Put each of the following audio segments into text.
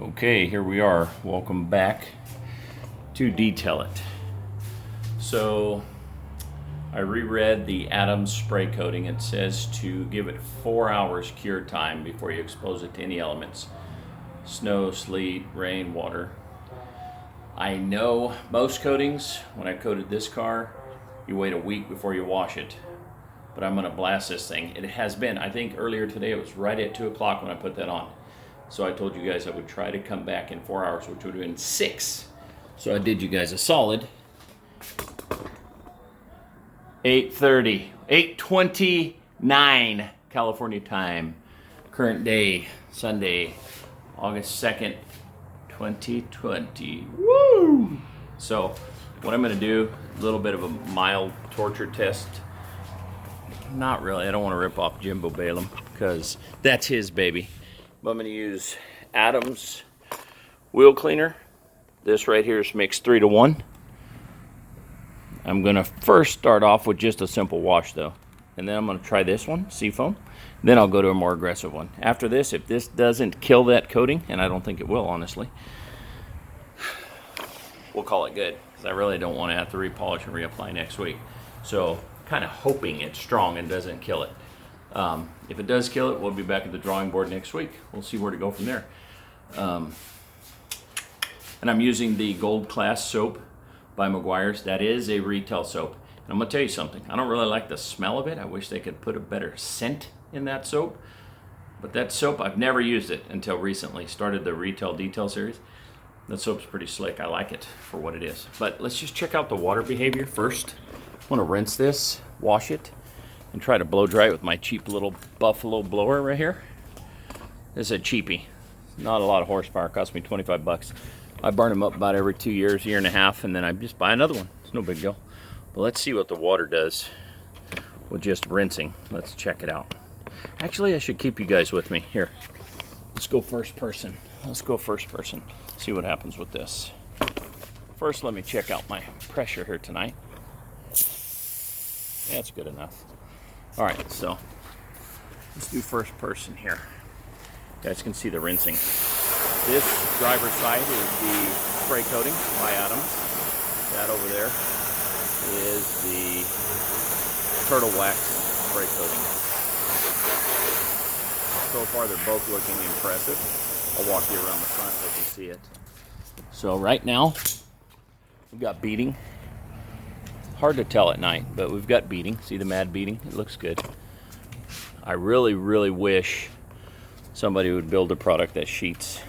Okay, here we are. Welcome back to Detail It. So I reread the Adams spray coating. It says to give it 4 hours cure time before you expose it to any elements. Snow, sleet, rain, water. I know most coatings, when I coated this car, you wait a week before you wash it. But I'm gonna blast this thing. It has been, I think earlier today, it was right at 2 o'clock when I put that on. So I told you guys I would try to come back in 4 hours, which would have been 6. So I did you guys a solid 8:30, 8:29 California time. Current day, Sunday, August 2nd, 2020. Woo! So what I'm gonna do, a little bit of a mild torture test. Not really, I don't want to rip off Jimbo Balaam because that's his baby. But I'm going to use Adams wheel cleaner. This right here is mixed 3 to 1. I'm going to first start off with just a simple wash though. And then I'm going to try this one, Seafoam. Then I'll go to a more aggressive one. After this, if this doesn't kill that coating, and I don't think it will honestly, we'll call it good. Because I really don't want to have to repolish and reapply next week. So kind of hoping it's strong and doesn't kill it. If it does kill it, we'll be back at the drawing board next week. We'll see where to go from there. And I'm using the Gold Class soap by Meguiar's. That is a retail soap. And I'm going to tell you something. I don't really like the smell of it. I wish they could put a better scent in that soap. But that soap, I've never used it until recently. Started the Retail Detail series. That soap's pretty slick. I like it for what it is. But let's just check out the water behavior first. I want to rinse this, wash it, and try to blow dry it with my cheap little Buffalo blower right here. This is a cheapie. Not a lot of horsepower. It cost me 25 bucks. I burn them up about every 2 years, year and a half, and then I just buy another one. It's no big deal. But let's see what the water does with just rinsing. Let's check it out. Actually, I should keep you guys with me. Here, let's go first person. Let's go first person. See what happens with this. First, let me check out my pressure here tonight. That's good enough. All right, so let's do first person here. You guys can see the rinsing. This driver's side is the spray coating by Adams. That over there is the turtle wax spray coating. So far, they're both looking impressive. I'll walk you around the front, let you see it. So right now, we've got beading. Hard to tell at night, but we've got beading. See the mad beading? It looks good. I really, really wish somebody would build a product that sheets.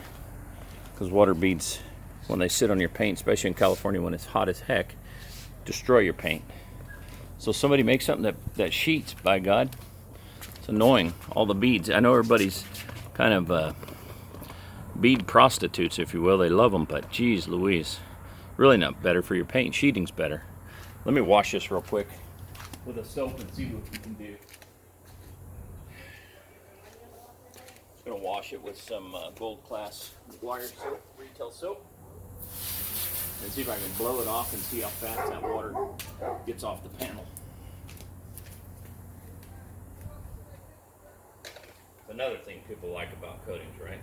Because water beads, when they sit on your paint, especially in California when it's hot as heck, destroy your paint. So somebody make something that sheets, by God. It's annoying, all the beads. I know everybody's kind of bead prostitutes, if you will. They love them, but geez Louise. Really not better for your paint. Sheeting's better. Let me wash this real quick with a soap and see what we can do. Just gonna wash it with some Gold Class Meguiar's soap, retail soap, and see if I can blow it off and see how fast that water gets off the panel. Another thing people like about coatings, right?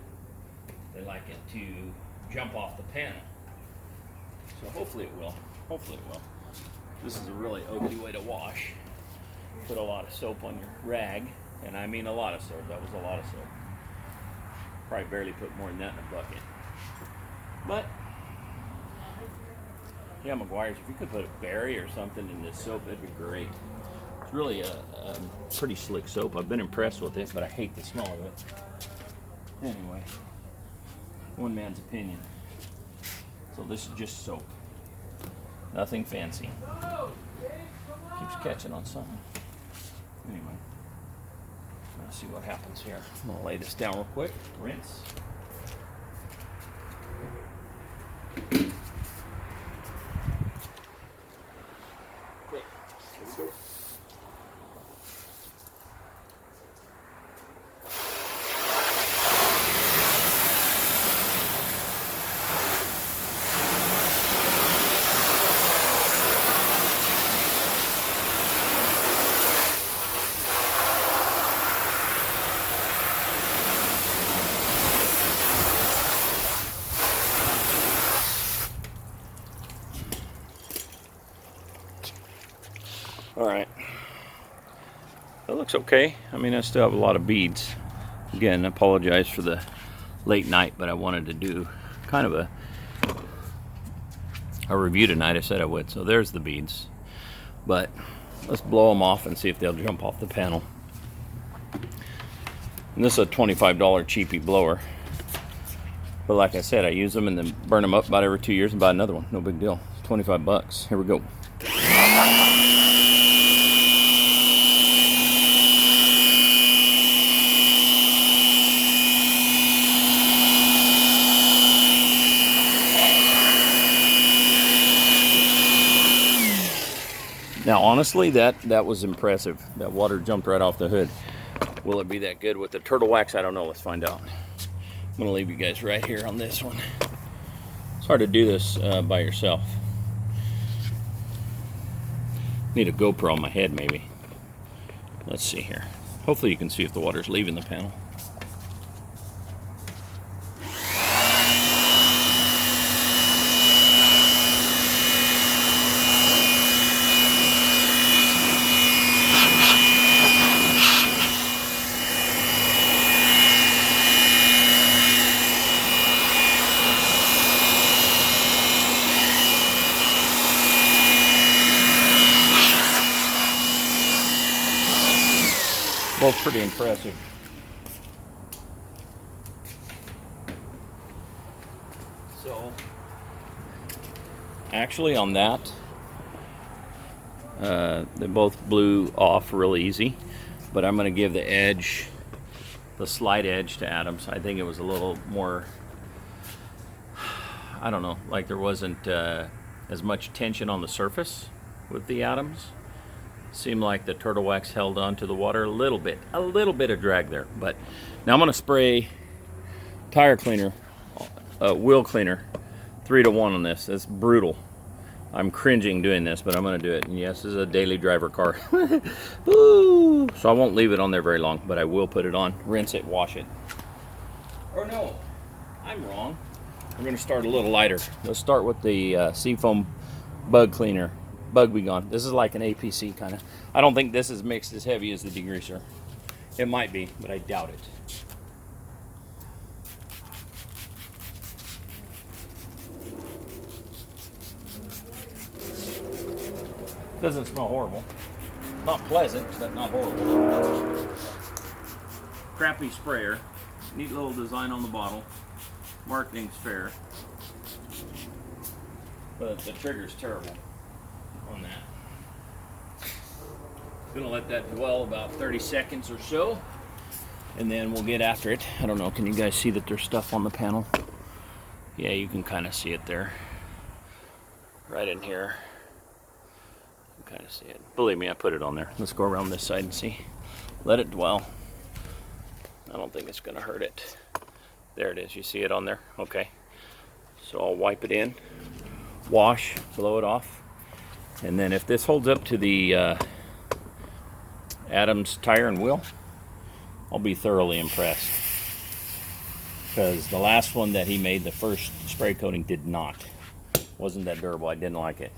They like it to jump off the panel. So hopefully it will. Hopefully it will. This is a really oaky way to wash. Put a lot of soap on your rag, and I mean a lot of soap. That was a lot of soap. Probably barely put more than that in a bucket. But, yeah, Meguiar's, if you could put a berry or something in this soap, that'd be great. It's really a pretty slick soap. I've been impressed with it, but I hate the smell of it. Anyway, one man's opinion. So this is just soap. Nothing fancy. Keeps catching on something. Anyway, let's see what happens here. I'm gonna lay this down real quick. Rinse. Okay, here we go. All right. That looks okay. I mean, I still have a lot of beads. Again, I apologize for the late night, but I wanted to do kind of a review tonight. I said I would. So there's the beads. But let's blow them off and see if they'll jump off the panel. And this is a $25 cheapy blower. But like I said, I use them and then burn them up about every 2 years and buy another one. No big deal. 25 bucks. Here we go. Now, honestly, that was impressive. That water jumped right off the hood. Will it be that good with the turtle wax? I don't know. Let's find out. I'm going to leave you guys right here on this one. It's hard to do this by yourself. Need a GoPro on my head, maybe. Let's see here. Hopefully you can see if the water's leaving the panel. Both pretty impressive. So, actually on that, they both blew off real easy, but I'm going to give the edge, the slight edge to Adams. I think it was a little more, I don't know, like there wasn't as much tension on the surface with the Adams. Seemed like the turtle wax held on to the water a little bit of drag there. But now I'm going to spray tire cleaner, wheel cleaner, 3-to-1 on this. That's brutal. I'm cringing doing this, but I'm going to do it. And yes, this is a daily driver car. Ooh. So I won't leave it on there very long, but I will put it on, rinse it, wash it. Or no, I'm wrong. We're going to start a little lighter. Let's start with the Seafoam bug cleaner. Bug be gone. This is like an APC kind of. I don't think this is mixed as heavy as the degreaser. It might be, but I doubt it. Doesn't smell horrible. Not pleasant, but not horrible. Crappy sprayer. Neat little design on the bottle. Marketing's fair. But the trigger's terrible on that. Gonna let that dwell about 30 seconds or so, and then we'll get after it. I don't know, can you guys see that there's stuff on the panel? Yeah, you can kind of see it there. Right in here. You can kind of see it. Believe me, I put it on there. Let's go around this side and see. Let it dwell. I don't think it's gonna hurt it. There it is, you see it on there? Okay. So I'll wipe it in, wash, blow it off. And then if this holds up to the Adams tire and wheel, I'll be thoroughly impressed. Because the last one that he made, the first spray coating, did not. Wasn't that durable. I didn't like it.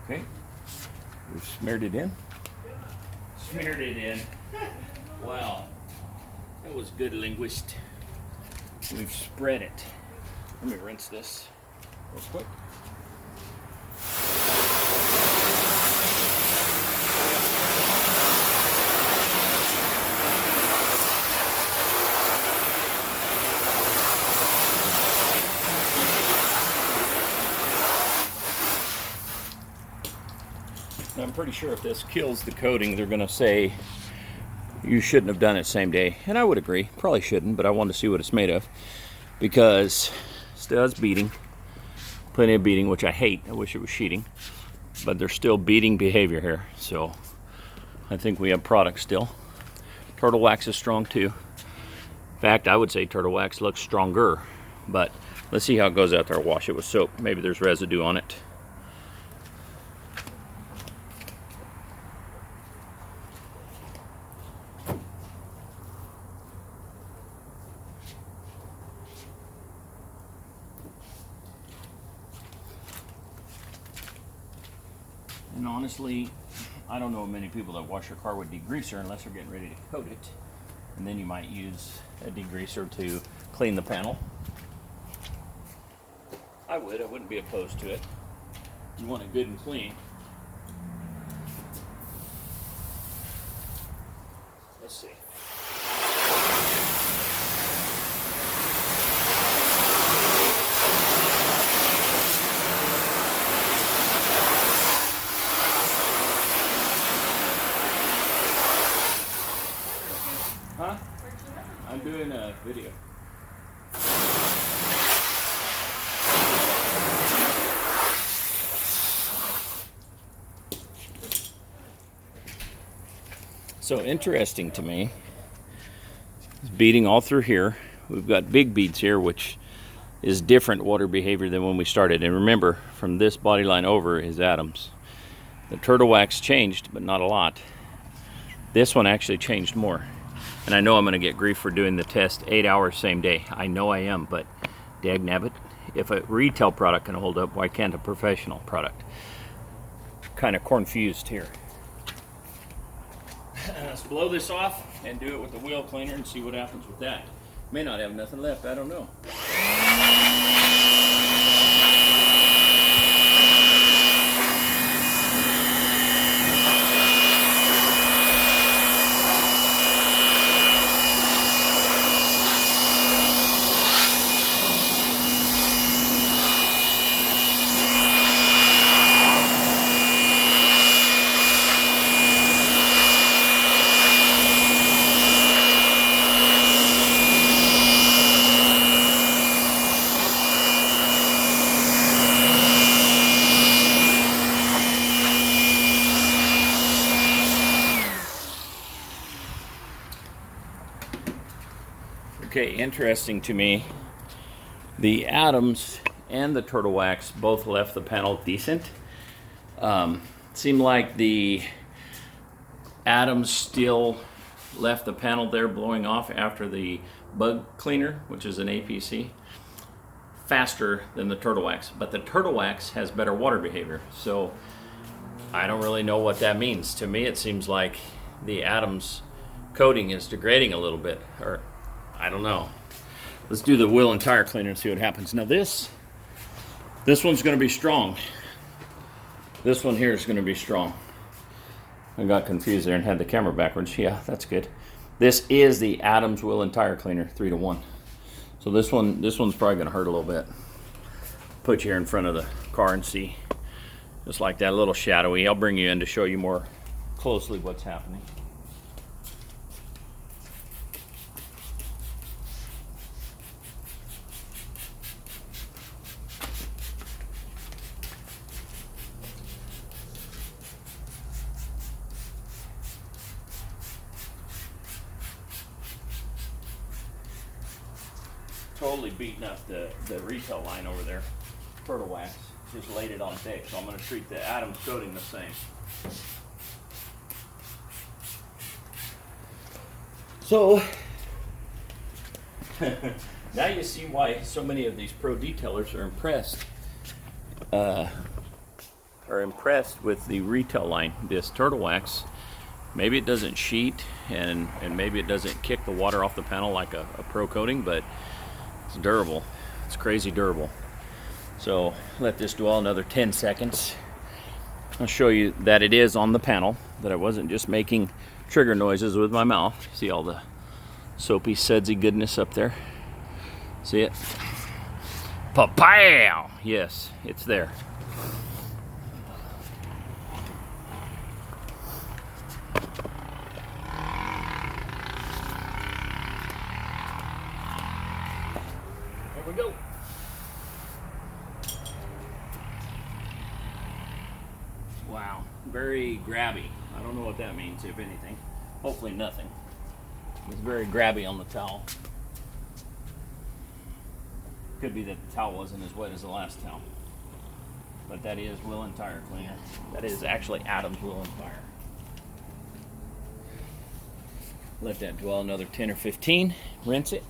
Okay, we've smeared it in. Smeared it in. Wow, that was good, linguist. We've spread it. Let me rinse this real quick. I'm pretty sure if this kills the coating, they're going to say you shouldn't have done it same day. And I would agree. Probably shouldn't, but I wanted to see what it's made of. Because it still has beading. Plenty of beading, which I hate. I wish it was sheeting. But there's still beading behavior here. So I think we have product still. Turtle wax is strong too. In fact, I would say turtle wax looks stronger. But let's see how it goes after I wash it with soap. Maybe there's residue on it. And honestly, I don't know many people that wash their car with degreaser unless they're getting ready to coat it. And then you might use a degreaser to clean the panel. I wouldn't be opposed to it. You want it good and clean. Let's see. Huh? I'm doing a video. So interesting to me, it's beading all through here. We've got big beads here, which is different water behavior than when we started. And remember, from this body line over is Adams. The turtle wax changed, but not a lot. This one actually changed more. And I know I'm gonna get grief for doing the test 8 hours same day. I know I am, but dagnabbit, if a retail product can hold up, why can't a professional product? Kind of confused here. Let's blow this off and do it with the wheel cleaner and see what happens with that. May not have nothing left, I don't know. Okay, interesting to me, the Adams and the turtle wax both left the panel decent. Seemed like the Adams still left the panel there blowing off after the bug cleaner, which is an APC, faster than the turtle wax. But the turtle wax has better water behavior, so I don't really know what that means. To me, it seems like the Adams coating is degrading a little bit, or I don't know. Let's do the wheel and tire cleaner and see what happens. Now this one's going to be strong. This one here is going to be strong. I got confused there and had the camera backwards. Yeah, that's good. This is the Adams wheel and tire cleaner 3-to-1. So this one's probably going to hurt a little bit. Put you here in front of the car and see. Just like that, a little shadowy. I'll bring you in to show you more closely what's happening. Totally beating up the retail line over there. Turtle wax. Just laid it on thick. So I'm going to treat the Adams coating the same. So now you see why so many of these pro detailers are impressed with the retail line. This turtle wax, maybe it doesn't sheet and maybe it doesn't kick the water off the panel like a pro coating, but it's durable. It's crazy durable. So let this dwell another 10 seconds. I'll show you that it is on the panel, that I wasn't just making trigger noises with my mouth. See all the soapy, sudsy goodness up there? See it? Pa-pow! Yes, it's there. There we go. Wow, very grabby. I don't know what that means, if anything. Hopefully nothing. It's very grabby on the towel. Could be that the towel wasn't as wet as the last towel. But that is wheel and tire cleaner. That is actually Adams wheel and tire. Let that dwell another 10 or 15. Rinse it.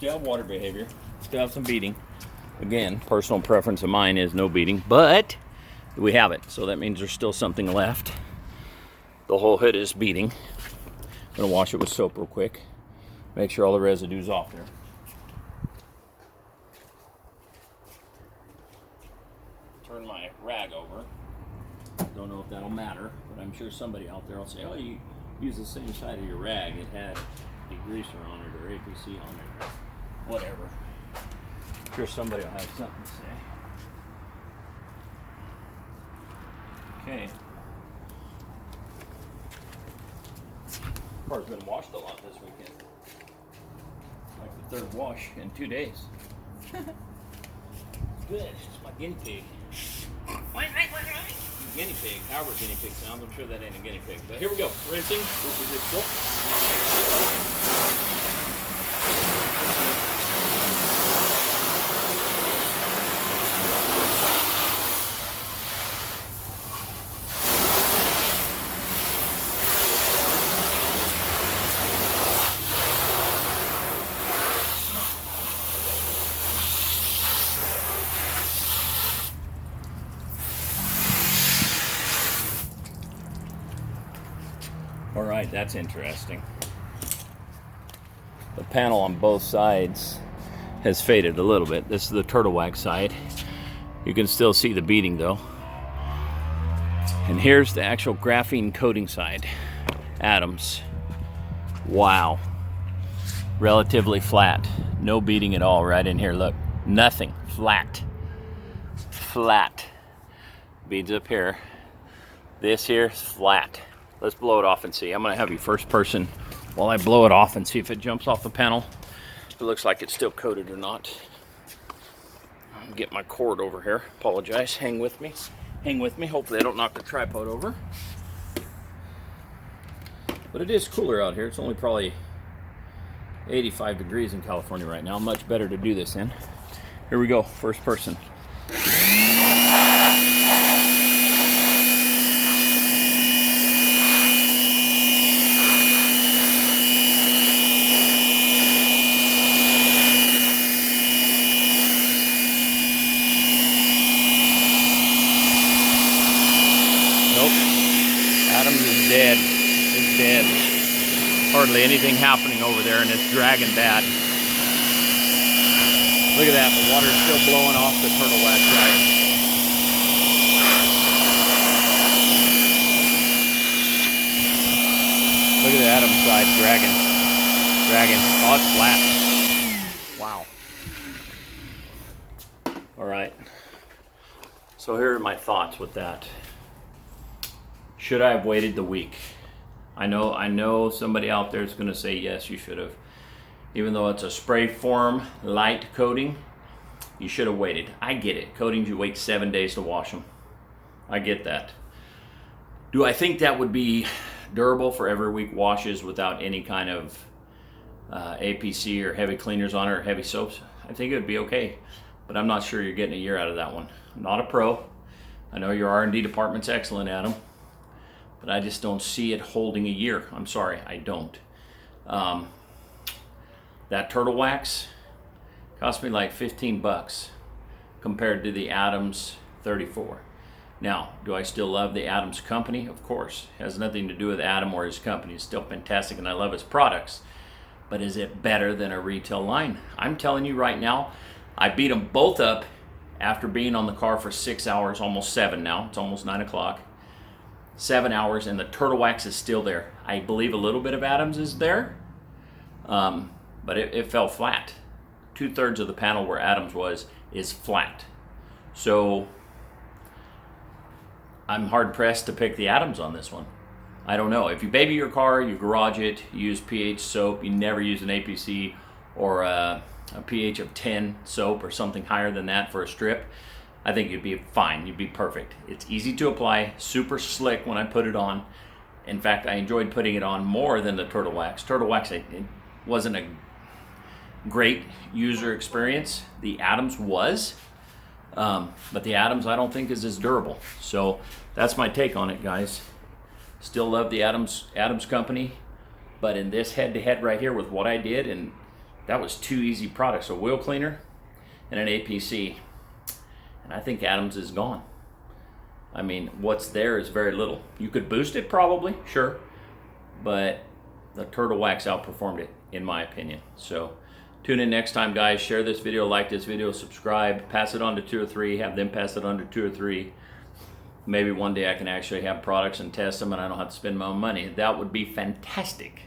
still have water behavior, still have some beading. Again, personal preference of mine is no beading, but we have it, so that means there's still something left. The whole hood is beading. I'm gonna wash it with soap real quick, make sure all the residue's off there. Turn my rag over. Don't know if that'll matter, but I'm sure somebody out there will say, oh, you use the same side of your rag. It had degreaser on it or APC on it or whatever. I'm sure somebody will have something to say. Okay. Car's been washed a lot this weekend. Like the third wash in 2 days. Good. It's my guinea pig. Guinea pig, however guinea pig sounds, I'm sure that ain't a guinea pig. But here we go, rinsing. This is it still. All right, that's interesting. The panel on both sides has faded a little bit. This is the turtle wax side. You can still see the beading though. And here's the actual graphene coating side. Adams. Wow. Relatively flat. No beading at all right in here. Look, nothing. Flat. Flat. Beads up here. This here is flat. Let's blow it off and see. I'm gonna have you first person while I blow it off and see if it jumps off the panel. If it looks like it's still coated or not. I'll get my cord over here. Apologize, hang with me. Hang with me, hopefully I don't knock the tripod over. But it is cooler out here. It's only probably 85 degrees in California right now. Much better to do this in. Here we go, first person. Adams is dead. It's dead. Hardly anything happening over there, and it's dragging bad. Look at that. The water's still blowing off the turtle wax side. Look at the Adams side dragging. Dragging. Oh, it's flat. Wow. All right. So here are my thoughts with that. Should I have waited the week? I know somebody out there is going to say yes, you should have. Even though it's a spray form light coating, you should have waited. I get it. Coatings, you wait 7 days to wash them. I get that. Do I think that would be durable for every week washes without any kind of APC or heavy cleaners on it or heavy soaps? I think it would be okay, but I'm not sure you're getting a year out of that one. I'm not a pro. I know your R&D department's excellent, Adam. But I just don't see it holding a year. I'm sorry, I don't. That turtle wax cost me like 15 bucks compared to the Adams 34. Now, do I still love the Adams company? Of course. It has nothing to do with Adam or his company. It's still fantastic and I love his products. But is it better than a retail line? I'm telling you right now, I beat them both up after being on the car for 6 hours, almost 7 now. It's almost 9 o'clock. 7 hours and the turtle wax is still there. I believe a little bit of Adams is there, but it fell flat. 2/3 of the panel where Adams was is flat. So I'm hard pressed to pick the Adams on this one. I don't know. If you baby your car, you garage it, you use pH soap, you never use an APC or a pH of 10 soap or something higher than that for a strip, I think you'd be fine. You'd be perfect. It's easy to apply, super slick when I put it on. In fact, I enjoyed putting it on more than the turtle wax. Turtle wax, it wasn't a great user experience. The Adams was, but the Adams I don't think is as durable. So that's my take on it, guys. Still love the Adams company, but in this head-to-head right here with what I did and that was 2 easy products, a wheel cleaner and an APC. And I think Adams is gone. I mean, what's there is very little. You could boost it probably, sure, but the Turtle Wax outperformed it, in my opinion. So tune in next time, guys. Share this video, like this video, subscribe, pass it on to 2 or 3, have them pass it on to 2 or 3. Maybe one day I can actually have products and test them and I don't have to spend my own money. That would be fantastic,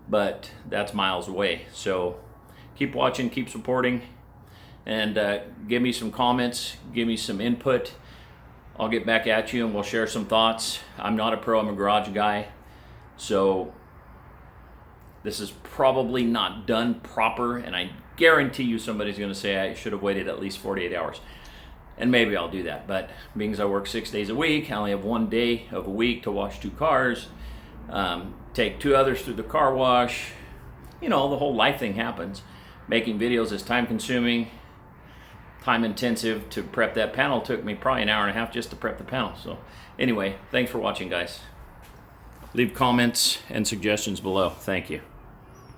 but that's miles away. So keep watching, keep supporting, and give me some comments, give me some input. I'll get back at you and we'll share some thoughts. I'm not a pro, I'm a garage guy. So this is probably not done proper, and I guarantee you somebody's gonna say I should have waited at least 48 hours. And maybe I'll do that, but being as I work 6 days a week, I only have 1 day of a week to wash 2 cars, take 2 others through the car wash. You know, the whole life thing happens. Making videos is time consuming, time intensive. To prep that panel took me probably an hour and a half just to prep the panel. So anyway, thanks for watching, guys. Leave comments and suggestions below. Thank you.